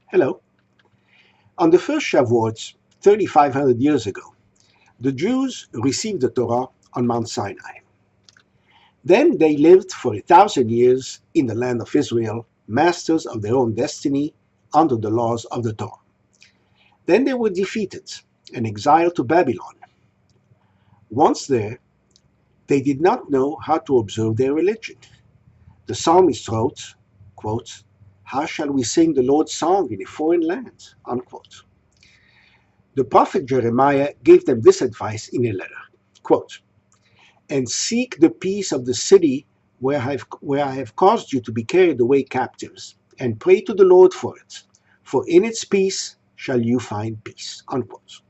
Hello. On the first Shavuot, 3,500 years ago, the Jews received the Torah on Mount Sinai. Then they lived for 1,000 years in the land of Israel, masters of their own destiny under the laws of the Torah. Then they were defeated and exiled to Babylon. Once there, they did not know how to observe their religion. The psalmist wrote, quote, "How shall we sing the Lord's song in a foreign land?" Unquote. The prophet Jeremiah gave them this advice in a letter, quote, "And seek the peace of the city where I have caused you to be carried away captives, and pray to the Lord for it, for in its peace shall you find peace." Unquote.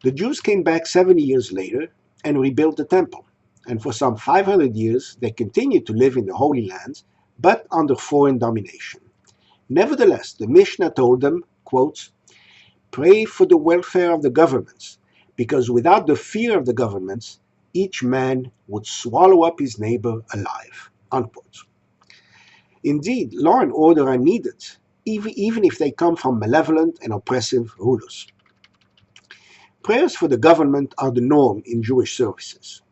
The Jews came back 70 years later and rebuilt the temple, and for some 500 years they continued to live in the Holy Land, but under foreign domination. Nevertheless, the Mishnah told them, quote, "Pray for the welfare of the governments, because without the fear of the governments, each man would swallow up his neighbor alive." Unquote. Indeed, law and order are needed, even if they come from malevolent and oppressive rulers. Prayers for the government are the norm in Jewish services.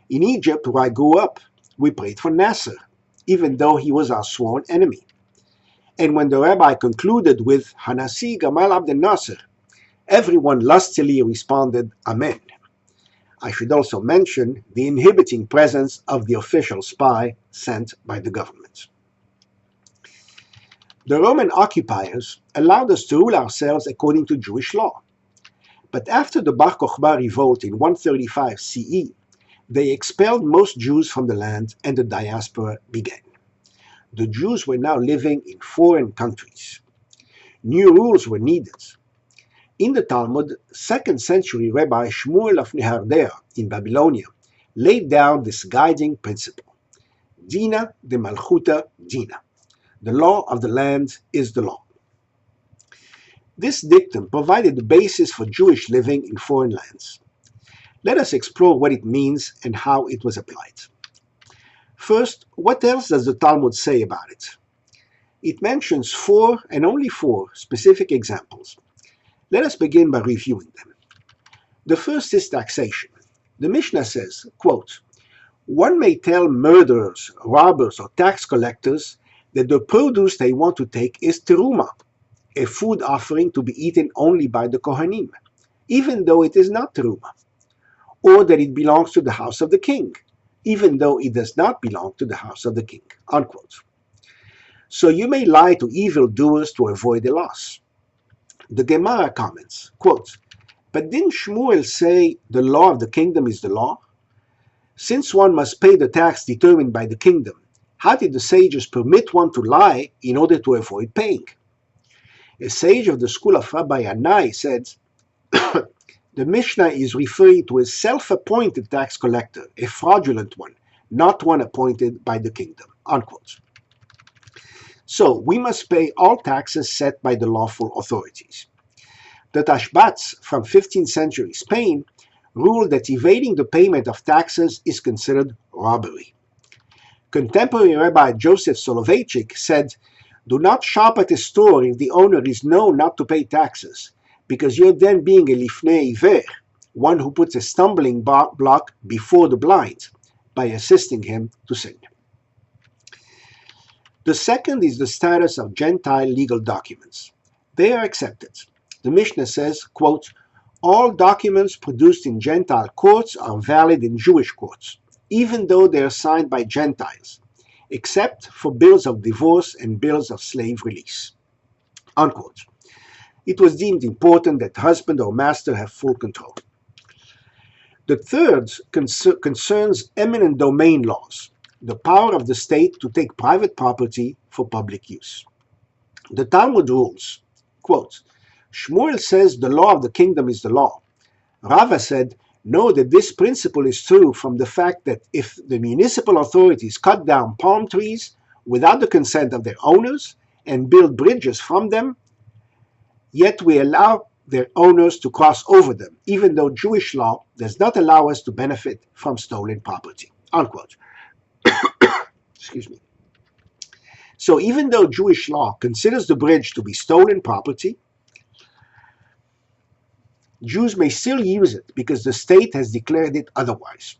In Egypt, where I grew up, we prayed for Nasser, even though he was our sworn enemy. And when the rabbi concluded with Hanasi Gamal Abdel Nasser, everyone lustily responded, Amen. I should also mention the inhibiting presence of the official spy sent by the government. The Roman occupiers allowed us to rule ourselves according to Jewish law. But after the Bar Kokhba revolt in 135 CE, they expelled most Jews from the land and the diaspora began. The Jews were now living in foreign countries. New rules were needed. In the Talmud, 2nd century Rabbi Shmuel of Nehardea in Babylonia laid down this guiding principle. Dina, de-Malkhuta, Dina. The law of the land is the law. This dictum provided the basis for Jewish living in foreign lands. Let us explore what it means and how it was applied. First, what else does the Talmud say about it? It mentions 4 and only 4 specific examples. Let us begin by reviewing them. The first is taxation. The Mishnah says, quote, "One may tell murderers, robbers, or tax collectors that the produce they want to take is teruma, a food offering to be eaten only by the Kohanim, even though it is not teruma, or that it belongs to the house of the king, even though it does not belong to the house of the king." Unquote. So you may lie to evildoers to avoid a loss. The Gemara comments, quote, "But didn't Shmuel say the law of the kingdom is the law? Since one must pay the tax determined by the kingdom, how did the sages permit one to lie in order to avoid paying?" A sage of the school of Rabbi Yanai said, the Mishnah is referring to a self-appointed tax collector, a fraudulent one, not one appointed by the kingdom. Unquote. So we must pay all taxes set by the lawful authorities. The Tashbats from 15th century Spain ruled that evading the payment of taxes is considered robbery. Contemporary Rabbi Joseph Soloveitchik said, "Do not shop at a store if the owner is known not to pay taxes, because you're then being a lifnei iver, one who puts a stumbling block before the blind, by assisting him to sin." The second is the status of Gentile legal documents. They are accepted. The Mishnah says, quote, "All documents produced in Gentile courts are valid in Jewish courts, even though they are signed by Gentiles, except for bills of divorce and bills of slave release." Unquote. It was deemed important that husband or master have full control. The third concerns eminent domain laws, the power of the state to take private property for public use. The Talmud rules, quote, "Shmuel says the law of the kingdom is the law. Rava said, know that this principle is true from the fact that if the municipal authorities cut down palm trees without the consent of their owners and build bridges from them, yet we allow their owners to cross over them, even though Jewish law does not allow us to benefit from stolen property." Unquote. Excuse me. So even though Jewish law considers the bridge to be stolen property, Jews may still use it because the state has declared it otherwise.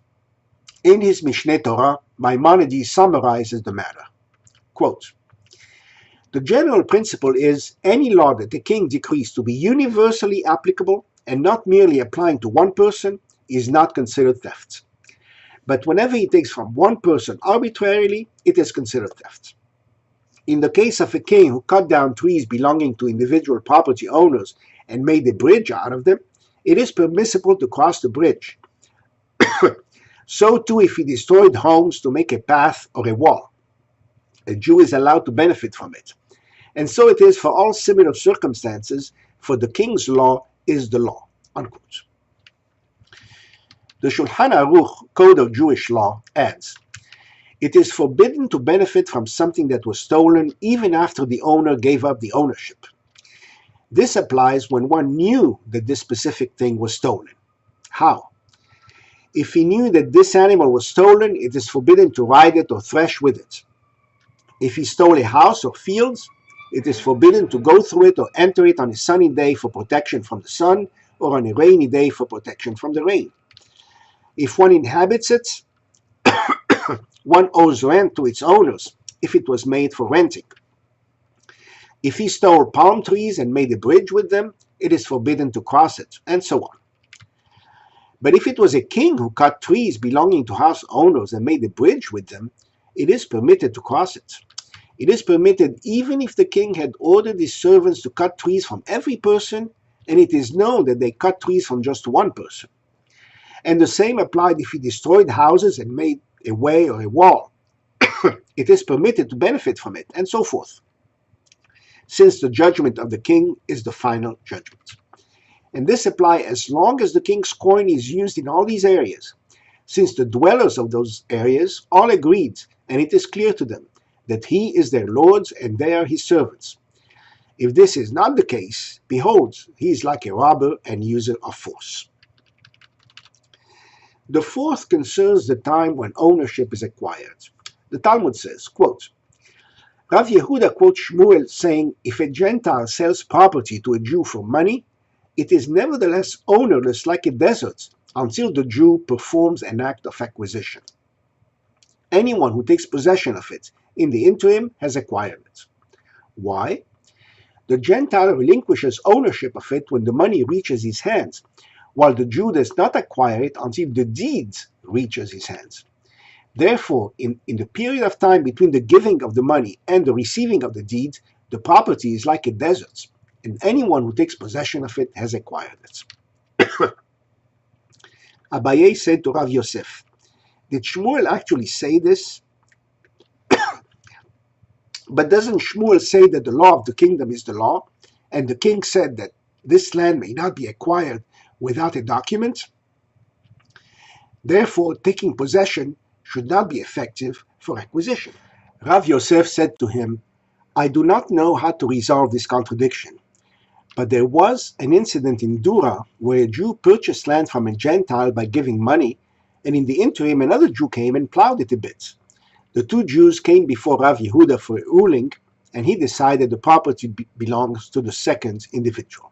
In his Mishneh Torah, Maimonides summarizes the matter. Quote, the general principle is any law that the king decrees to be universally applicable and not merely applying to one person is not considered theft. But whenever he takes from one person arbitrarily, it is considered theft. In the case of a king who cut down trees belonging to individual property owners and made a bridge out of them, it is permissible to cross the bridge. So too if he destroyed homes to make a path or a wall. A Jew is allowed to benefit from it. And so it is for all similar circumstances, for the king's law is the law. Unquote. The Shulchan Aruch Code of Jewish Law adds, it is forbidden to benefit from something that was stolen even after the owner gave up the ownership. This applies when one knew that this specific thing was stolen. How? If he knew that this animal was stolen, it is forbidden to ride it or thresh with it. If he stole a house or fields, it is forbidden to go through it or enter it on a sunny day for protection from the sun or on a rainy day for protection from the rain. If one inhabits it, one owes rent to its owners if it was made for renting. If he stole palm trees and made a bridge with them, it is forbidden to cross it, and so on. But if it was a king who cut trees belonging to house owners and made a bridge with them, it is permitted to cross it. It is permitted even if the king had ordered his servants to cut trees from every person, and it is known that they cut trees from just one person. And the same applied if he destroyed houses and made a way or a wall. It is permitted to benefit from it, and so forth, since the judgment of the king is the final judgment. And this applies as long as the king's coin is used in all these areas, since the dwellers of those areas all agreed, and it is clear to them, that he is their lords and they are his servants. If this is not the case, behold, he is like a robber and user of force. The fourth concerns the time when ownership is acquired. The Talmud says, quote, Rav Yehuda quotes Shmuel saying, if a Gentile sells property to a Jew for money, it is nevertheless ownerless like a desert until the Jew performs an act of acquisition. Anyone who takes possession of it in the interim has acquired it. Why? The Gentile relinquishes ownership of it when the money reaches his hands, while the Jew does not acquire it until the deed reaches his hands. Therefore, in the period of time between the giving of the money and the receiving of the deed, the property is like a desert, and anyone who takes possession of it has acquired it. Abaye said to Rav Yosef, did Shmuel actually say this? But doesn't Shmuel say that the law of the kingdom is the law, and the king said that this land may not be acquired without a document? Therefore, taking possession should not be effective for acquisition. Rav Yosef said to him, I do not know how to resolve this contradiction, but there was an incident in Dura where a Jew purchased land from a Gentile by giving money, and in the interim another Jew came and plowed it a bit. The two Jews came before Rav Yehuda for a ruling, and he decided the property belongs to the second individual.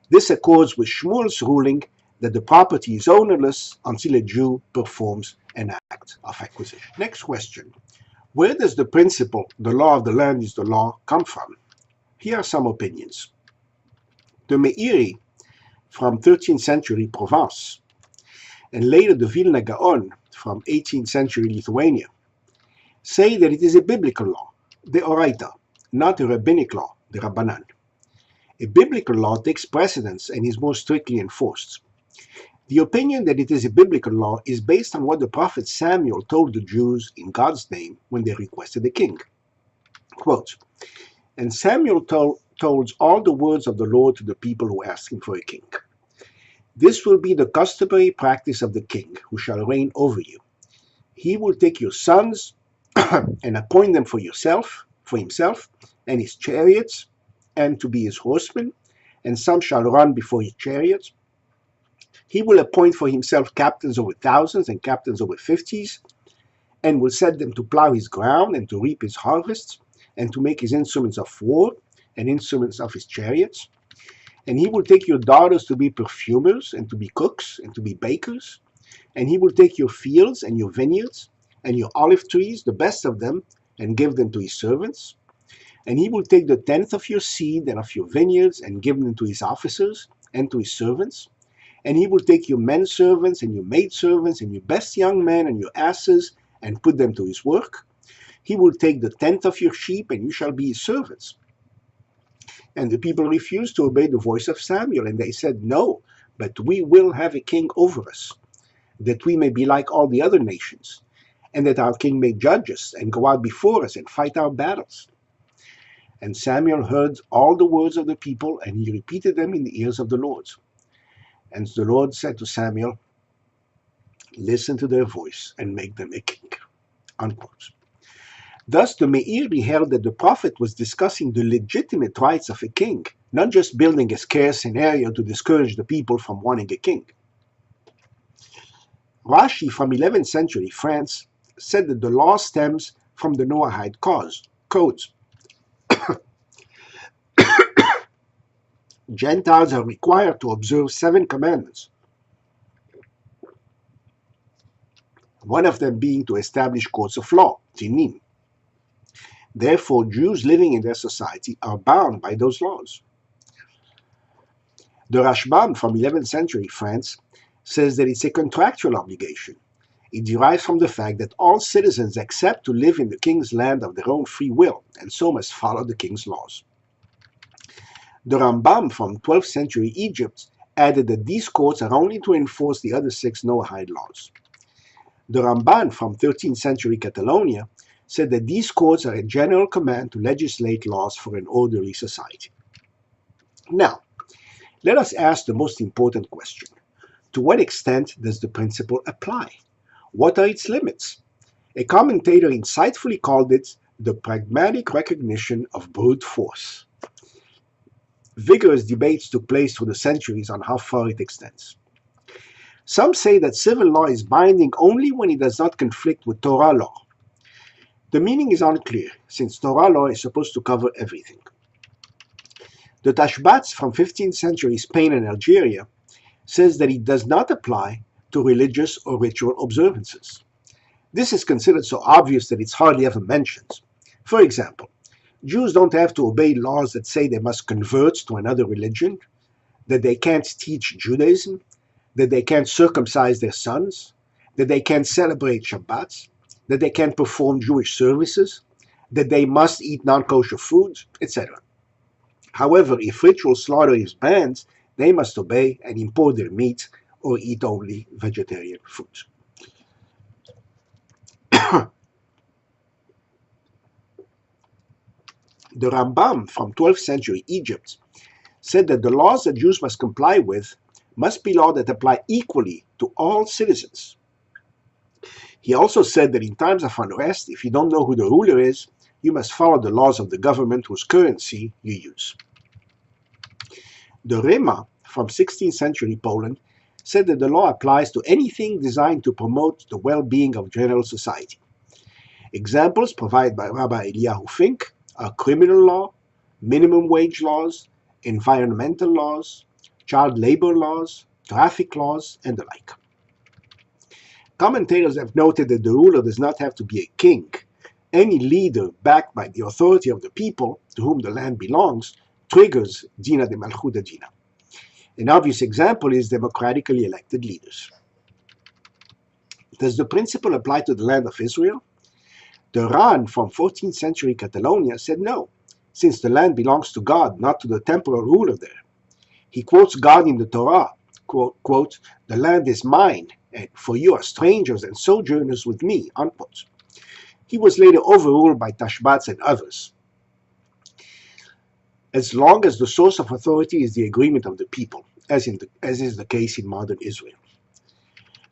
This accords with Shmuel's ruling that the property is ownerless until a Jew performs an act of acquisition. Next question. Where does the principle, the law of the land is the law, come from? Here are some opinions. The Meiri from 13th century Provence, and later the Vilna Gaon from 18th century Lithuania, say that it is a biblical law, the Oraita, not a rabbinic law, the Rabbanan. A biblical law takes precedence and is more strictly enforced. The opinion that it is a biblical law is based on what the prophet Samuel told the Jews in God's name when they requested a king. Quote, and Samuel told all the words of the Lord to the people who asked him for a king. This will be the customary practice of the king who shall reign over you. He will take your sons and appoint them for himself, and his chariots, and to be his horsemen, and some shall run before his chariots. He will appoint for himself captains over thousands and captains over 50s, and will set them to plow his ground and to reap his harvests, and to make his instruments of war and instruments of his chariots. And he will take your daughters to be perfumers and to be cooks and to be bakers. And he will take your fields and your vineyards and your olive trees, the best of them, and give them to his servants. And he will take the tenth of your seed and of your vineyards and give them to his officers and to his servants. And he will take your men servants and your maid servants and your best young men and your asses and put them to his work. He will take the tenth of your sheep, and you shall be his servants. And the people refused to obey the voice of Samuel, and they said, No, but we will have a king over us, that we may be like all the other nations, and that our king may judge us and go out before us and fight our battles. And Samuel heard all the words of the people, and he repeated them in the ears of the Lord. And the Lord said to Samuel, Listen to their voice and make them a king. Unquote. Thus, the Meir beheld that the prophet was discussing the legitimate rights of a king, not just building a scarce scenario to discourage the people from wanting a king. Rashi from 11th century France said that the law stems from the Noahide codes. Gentiles are required to observe 7 commandments, one of them being to establish courts of law, dinim. Therefore, Jews living in their society are bound by those laws. The Rashbam from 11th century France says that it's a contractual obligation. It derives from the fact that all citizens accept to live in the king's land of their own free will, and so must follow the king's laws. The Rambam from 12th century Egypt added that these courts are only to enforce the other 6 Noahide laws. The Ramban from 13th century Catalonia said that these courts are a general command to legislate laws for an orderly society. Now, let us ask the most important question. To what extent does the principle apply? What are its limits? A commentator insightfully called it the pragmatic recognition of brute force. Vigorous debates took place through the centuries on how far it extends. Some say that civil law is binding only when it does not conflict with Torah law. The meaning is unclear, since Torah law is supposed to cover everything. The Tashbats from 15th century Spain and Algeria says that it does not apply to religious or ritual observances. This is considered so obvious that it's hardly ever mentioned. For example, Jews don't have to obey laws that say they must convert to another religion, that they can't teach Judaism, that they can't circumcise their sons, that they can't celebrate Shabbats, that they can't perform Jewish services, that they must eat non-kosher foods, etc. However, if ritual slaughter is banned, they must obey and import their meat or eat only vegetarian foods. The Rambam from 12th century Egypt said that the laws that Jews must comply with must be laws that apply equally to all citizens. He also said that in times of unrest, if you don't know who the ruler is, you must follow the laws of the government whose currency you use. The Rema from 16th century Poland said that the law applies to anything designed to promote the well-being of general society. Examples provided by Rabbi Eliyahu Fink are criminal law, minimum wage laws, environmental laws, child labor laws, traffic laws, and the like. Commentators have noted that the ruler does not have to be a king. Any leader backed by the authority of the people to whom the land belongs triggers Dina de-Malkhuta Dina. An obvious example is democratically elected leaders. Does the principle apply to the land of Israel? The Ran from 14th century Catalonia said no, since the land belongs to God, not to the temporal ruler there. He quotes God in the Torah, quote, "The land is mine, and for you are strangers and sojourners with me," unquote. He was later overruled by Tashbats and others, as long as the source of authority is the agreement of the people, as is the case in modern Israel.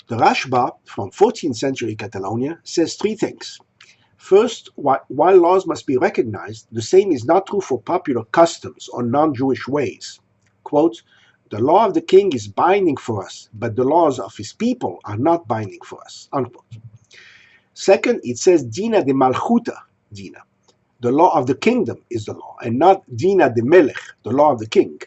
The Rashba from 14th century Catalonia says 3 things. First, while laws must be recognized, the same is not true for popular customs or non-Jewish ways. Quote, "The law of the king is binding for us, but the laws of his people are not binding for us," unquote. Second, it says Dina de-Malkhuta Dina. The law of the kingdom is the law, and not Dina de-Melech, the law of the king.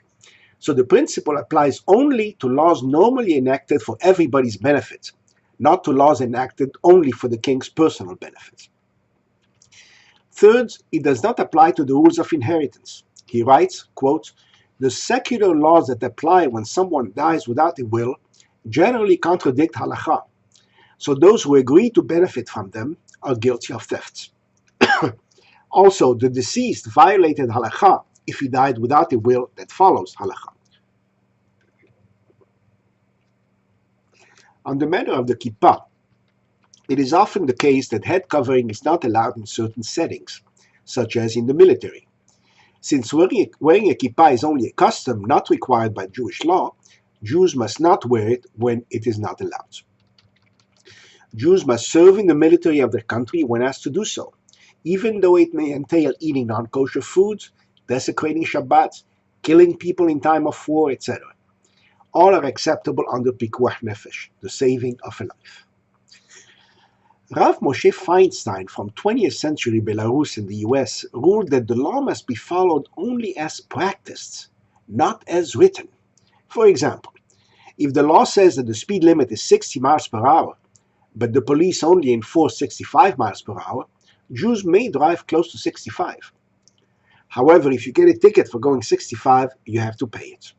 So the principle applies only to laws normally enacted for everybody's benefit, not to laws enacted only for the king's personal benefit. Third, it does not apply to the rules of inheritance. He writes, quote, "The secular laws that apply when someone dies without a will generally contradict halakha, so those who agree to benefit from them are guilty of theft. Also, the deceased violated halakha if he died without a will that follows halakha." On the matter of the kippah, it is often the case that head covering is not allowed in certain settings, such as in the military. Since wearing a kippah is only a custom not required by Jewish law, Jews must not wear it when it is not allowed. Jews must serve in the military of their country when asked to do so, even though it may entail eating non-kosher foods, desecrating Shabbat, killing people in time of war, etc. All are acceptable under pikuach nefesh, the saving of a life. Rav Moshe Feinstein from 20th century Belarus in the US ruled that the law must be followed only as practiced, not as written. For example, if the law says that the speed limit is 60 miles per hour, but the police only enforce 65 miles per hour, Jews may drive close to 65. However, if you get a ticket for going 65, you have to pay it.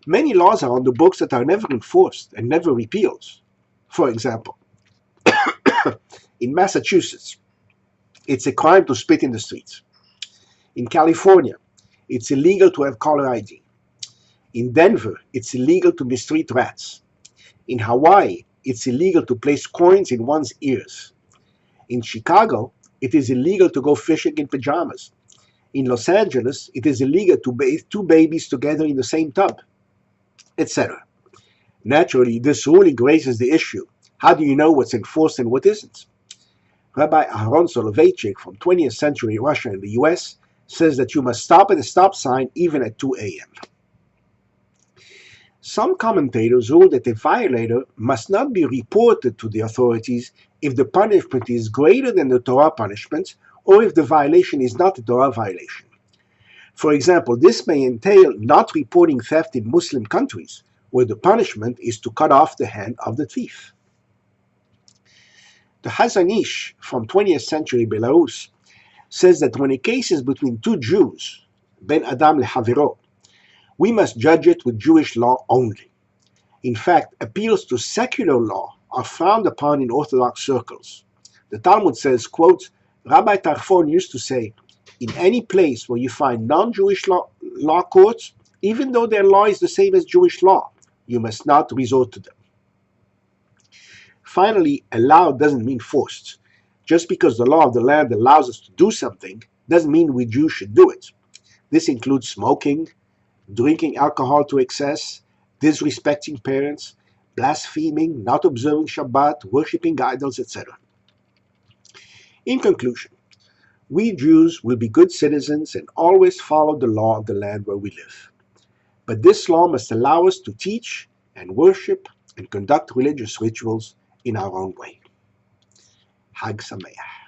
Many laws are on the books that are never enforced and never repealed. For example, in Massachusetts, it's a crime to spit in the streets. In California, it's illegal to have caller ID. In Denver, it's illegal to mistreat rats. In Hawaii, it's illegal to place coins in one's ears. In Chicago, it is illegal to go fishing in pajamas. In Los Angeles, it is illegal to bathe two babies together in the same tub, etc. Naturally, this ruling raises the issue: how do you know what's enforced and what isn't? Rabbi Aharon Soloveitchik from 20th century Russia and the US says that you must stop at a stop sign even at 2 a.m. Some commentators rule that a violator must not be reported to the authorities if the punishment is greater than the Torah punishment or if the violation is not a Torah violation. For example, this may entail not reporting theft in Muslim countries, where the punishment is to cut off the hand of the thief. The Hazon Ish from 20th century Belarus says that when a case is between two Jews, ben Adam lehaviro, we must judge it with Jewish law only. In fact, appeals to secular law are frowned upon in Orthodox circles. The Talmud says, quote, "Rabbi Tarfon used to say, in any place where you find non-Jewish law courts, even though their law is the same as Jewish law, you must not resort to them." Finally, allowed doesn't mean forced. Just because the law of the land allows us to do something doesn't mean we Jews should do it. This includes smoking, drinking alcohol to excess, disrespecting parents, blaspheming, not observing Shabbat, worshipping idols, etc. In conclusion, we Jews will be good citizens and always follow the law of the land where we live. But this law must allow us to teach and worship and conduct religious rituals in our own way. Hag Sameach.